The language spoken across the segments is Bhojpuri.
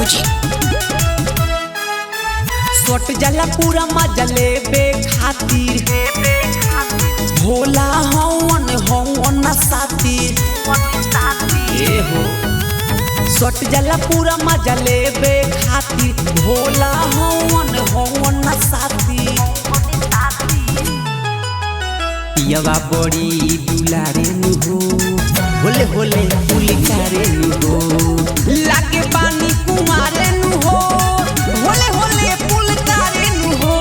म्यूजिक। सोट जला पूरा मजा लेबे खातिर भोला हवन साथी ए हो। सोट जला पूरा मजा लेबे खातिर भोला हवन साथी। पियवा बड़ी दुलारे नु हो होले होले पुलिकारे नु हो लागे पानी कुमारे नु हो होले होले पुलिकारे नु हो।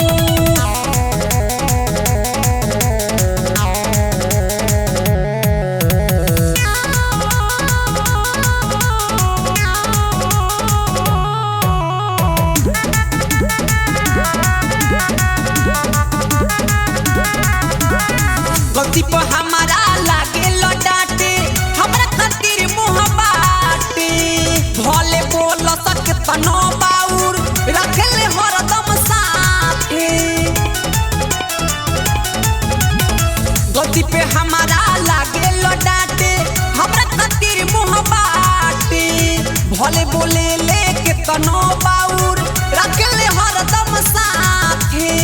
गलती पर हमारा लागे लडाटे हमरा खातिर मुँह बाटे भले बोल सके तनो बाउर रखले हरदम साथे। गलती पे हमारा लागे लडाटे हमरा खातिर मुँह बाटे भले बोले लेके तनो बाउर रखले हरदम साथे।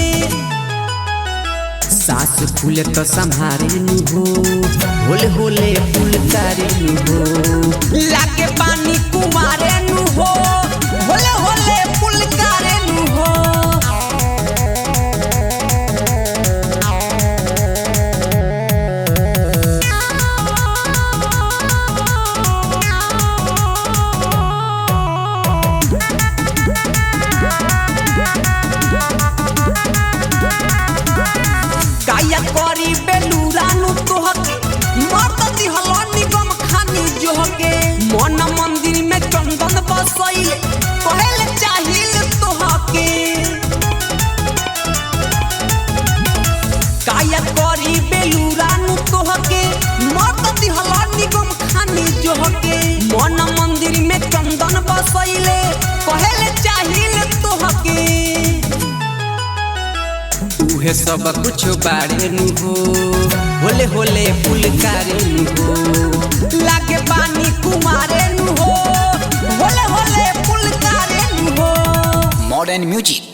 सास फूले तो संभारे नु हो होले होले फुलकारे नु हो लागे पानी कुमारे नु हो होले होले फुलकारे नु हो। काया करी बेलूरानु तोहके मत दिहल निगम खानी जोहके मन मंदिर में चंदन बसैले कहले चाहिल तोहके। काया करी बेलूरानु तोहके मत दिहल निगम खानी जोहके मन मंदिर में चंदन बसैले कहले चाहिल तोहके। उहे सब कुछ बारे नु हो होले होले फुलकारे नु हो लागे पानी कुमारे नु हो होले होले फुलकारे नु हो। Modern music.